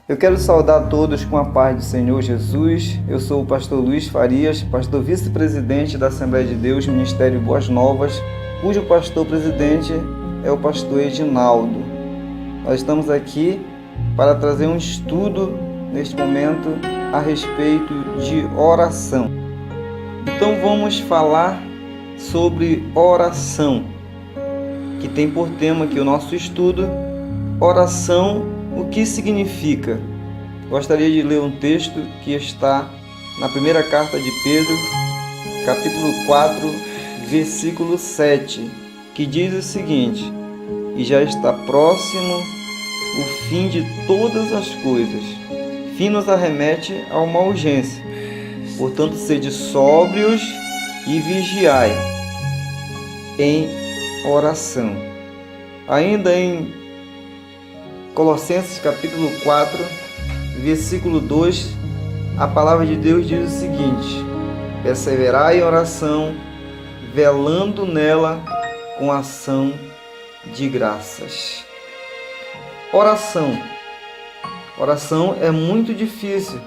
Eu quero saudar todos com a paz do Senhor Jesus. Eu sou o pastor Luiz Farias, pastor vice-presidente da Assembleia de Deus, Ministério Boas Novas, cujo pastor-presidente é o pastor Edinaldo. Nós estamos aqui para trazer um estudo, neste momento, a respeito de oração. Então vamos falar sobre oração, que tem por tema aqui o nosso estudo, oração. O que significa? Gostaria de ler um texto que está na primeira carta de Pedro, capítulo 4, versículo 7, que diz o seguinte: e já está próximo o fim de todas as coisas. Fim nos arremete a uma urgência. Portanto, sede sóbrios e vigiai em oração. Ainda em Colossenses capítulo 4, versículo 2, a palavra de Deus diz o seguinte: perseverai em oração, velando nela com ação de graças. Oração. Oração é muito difícil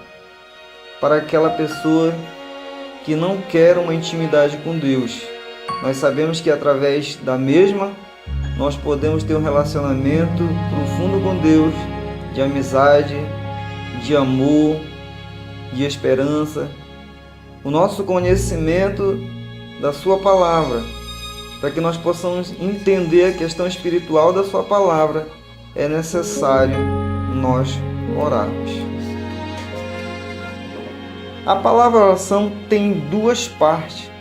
para aquela pessoa que não quer uma intimidade com Deus. Nós sabemos que através da mesma nós podemos ter um relacionamento profundo com Deus, de amizade, de amor, de esperança. O nosso conhecimento da Sua Palavra, para que nós possamos entender a questão espiritual da Sua Palavra, é necessário nós orarmos. A palavra oração tem duas partes.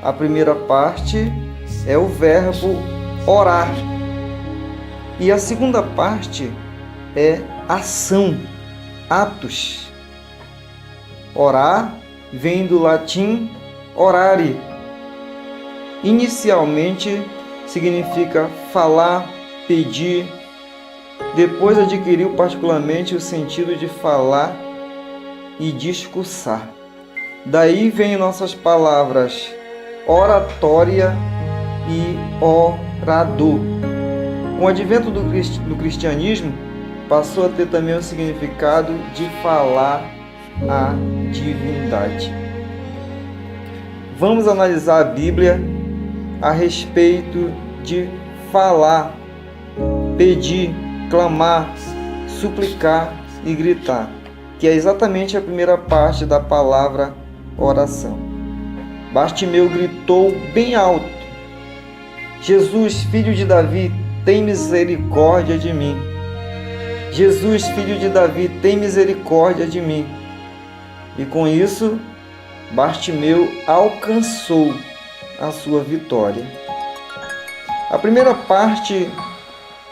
A primeira parte é o verbo orar. E a segunda parte é ação, atos. Orar vem do latim orare. Inicialmente significa falar, pedir. Depois adquiriu particularmente o sentido de falar e discursar. Daí vêm nossas palavras oratória e orador. Com o advento do cristianismo, passou a ter também o significado de falar a divindade. Vamos analisar a Bíblia a respeito de falar, pedir, clamar, suplicar e gritar, que é exatamente a primeira parte da palavra oração. Bartimeu gritou bem alto: Jesus, filho de Davi, tem misericórdia de mim. Jesus, filho de Davi, tem misericórdia de mim. E com isso, Bartimeu alcançou a sua vitória. A primeira parte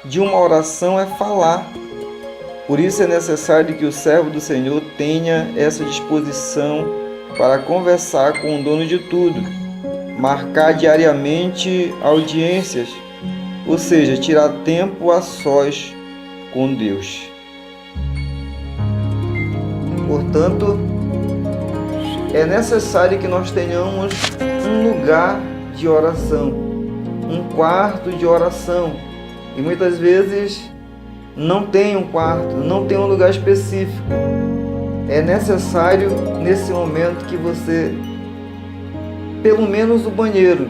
de uma oração é falar. Por isso é necessário que o servo do Senhor tenha essa disposição para conversar com o dono de tudo, marcar diariamente audiências, ou seja, tirar tempo a sós com Deus. Portanto, é necessário que nós tenhamos um lugar de oração, um quarto de oração. E muitas vezes não tem um quarto, não tem um lugar específico. É necessário, nesse momento, que você, pelo menos o banheiro,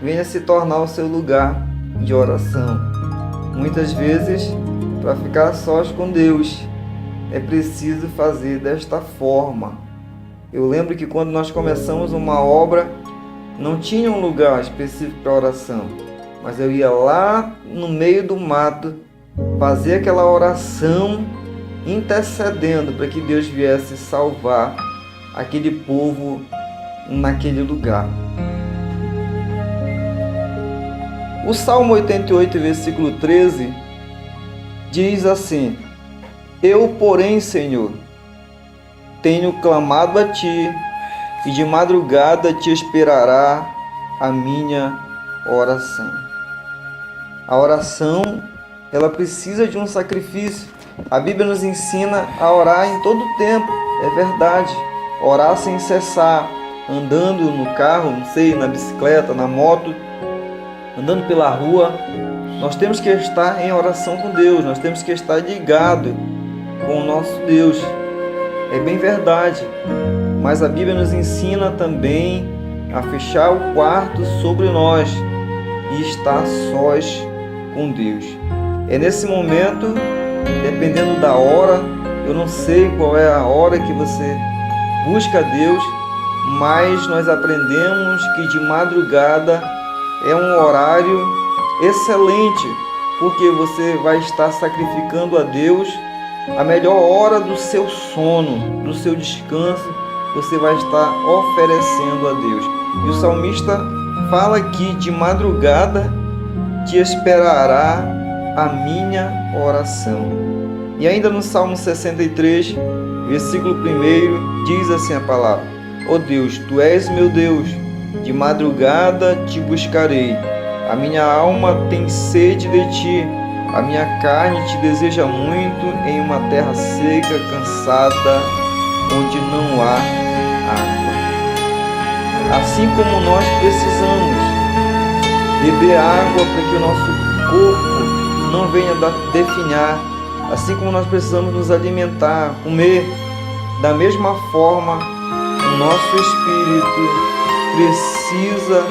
venha se tornar o seu lugar de oração. Muitas vezes, para ficar sós com Deus, é preciso fazer desta forma. Eu lembro que quando nós começamos uma obra, não tinha um lugar específico para oração, mas eu ia lá no meio do mato fazer aquela oração intercedendo para que Deus viesse salvar aquele povo naquele lugar. O Salmo 88, versículo 13, diz assim: eu, porém, Senhor, tenho clamado a Ti, e de madrugada Te esperará a minha oração. A oração, ela precisa de um sacrifício. A Bíblia nos ensina a orar em todo tempo, é verdade. Orar sem cessar, andando no carro, não sei, na bicicleta, na moto, andando pela rua. Nós temos que estar em oração com Deus, nós temos que estar ligado com o nosso Deus. É bem verdade, mas a Bíblia nos ensina também a fechar o quarto sobre nós e estar sós com Deus. É nesse momento, dependendo da hora, eu não sei qual é a hora que você busca Deus, mas nós aprendemos que de madrugada é um horário excelente, porque você vai estar sacrificando a Deus a melhor hora do seu sono, do seu descanso, você vai estar oferecendo a Deus. E o salmista fala que de madrugada te esperará a minha oração. E ainda no Salmo 63, versículo 1, diz assim a palavra: ó Deus, Tu és meu Deus, de madrugada te buscarei. A minha alma tem sede de Ti, a minha carne te deseja muito em uma terra seca, cansada, onde não há água. Assim como nós precisamos beber água para que o nosso corpo não venha definhar, assim como nós precisamos nos alimentar, comer, da mesma forma, o nosso espírito precisa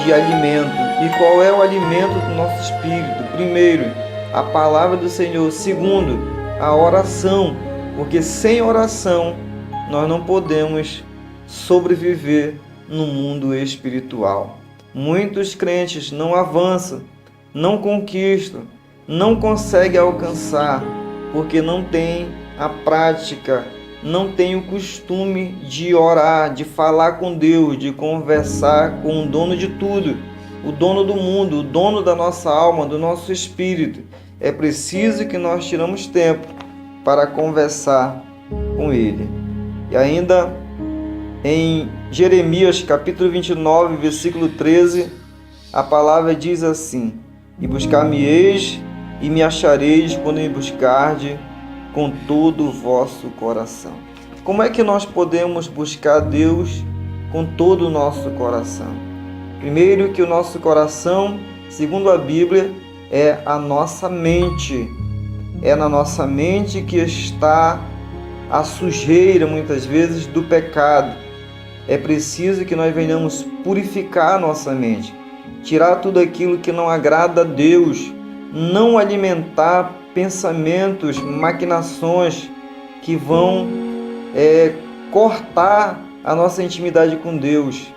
de alimento. E qual é o alimento do nosso espírito? Primeiro, a palavra do Senhor. Segundo, a oração, porque sem oração nós não podemos sobreviver no mundo espiritual. Muitos crentes não avançam, não conquistam, não conseguem alcançar, porque não têm a prática, não têm o costume de orar, de falar com Deus, de conversar com o dono de tudo, o dono do mundo, o dono da nossa alma, do nosso espírito. É preciso que nós tiramos tempo para conversar com Ele. E ainda em Jeremias capítulo 29, versículo 13, a palavra diz assim: e buscar-me-eis e me achareis quando me buscardes com todo o vosso coração. Como é que nós podemos buscar Deus com todo o nosso coração? Primeiro, que o nosso coração, segundo a Bíblia, é a nossa mente. É na nossa mente que está a sujeira, muitas vezes, do pecado. É preciso que nós venhamos purificar a nossa mente, tirar tudo aquilo que não agrada a Deus, não alimentar pensamentos, maquinações que vão cortar a nossa intimidade com Deus.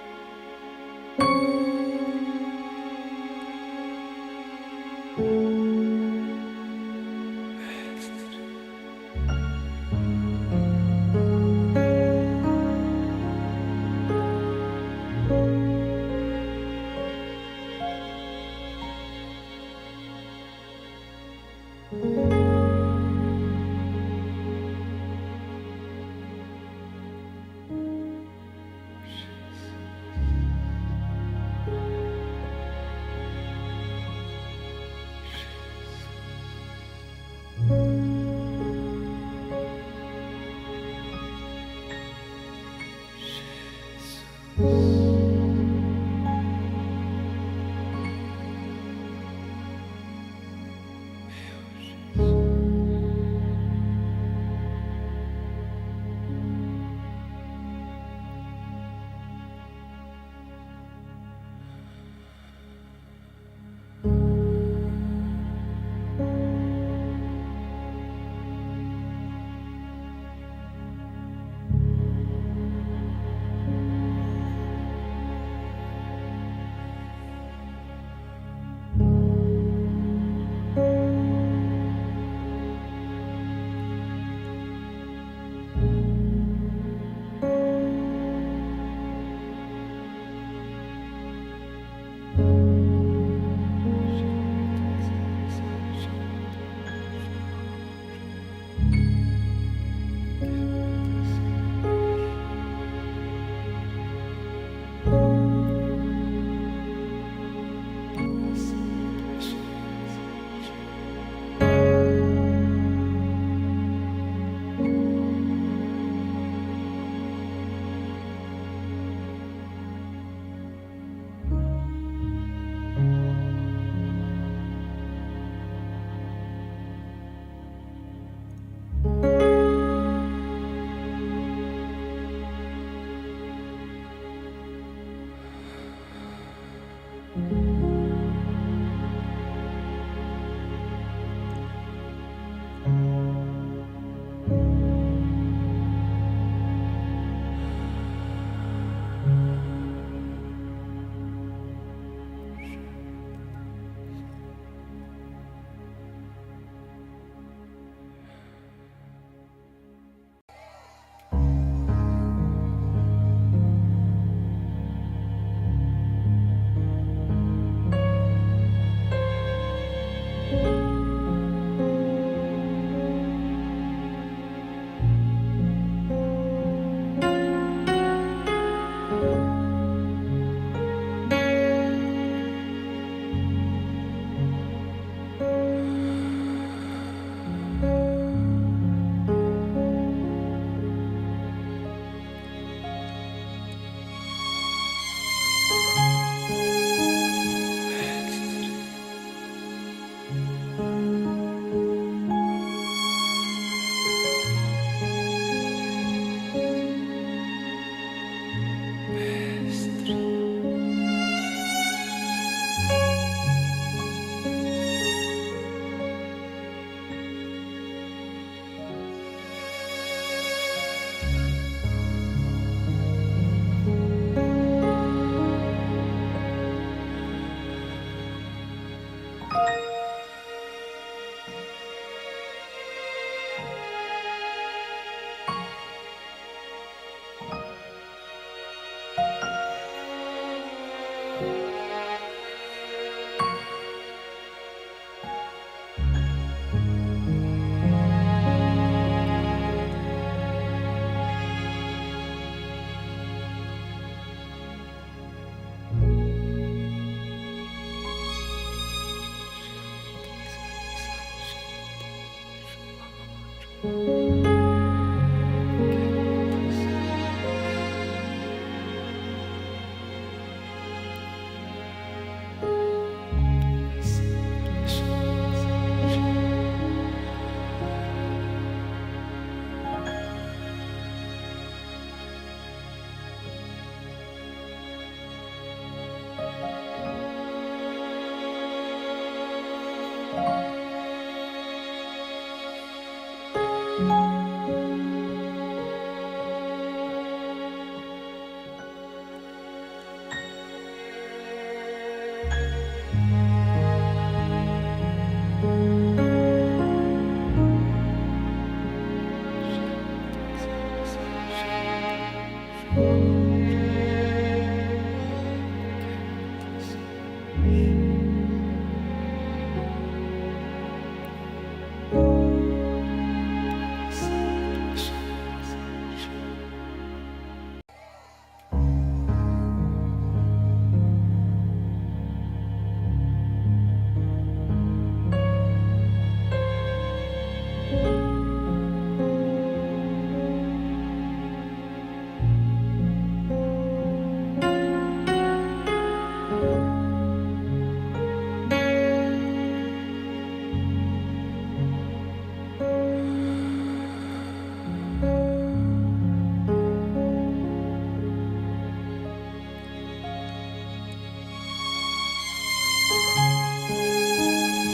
Música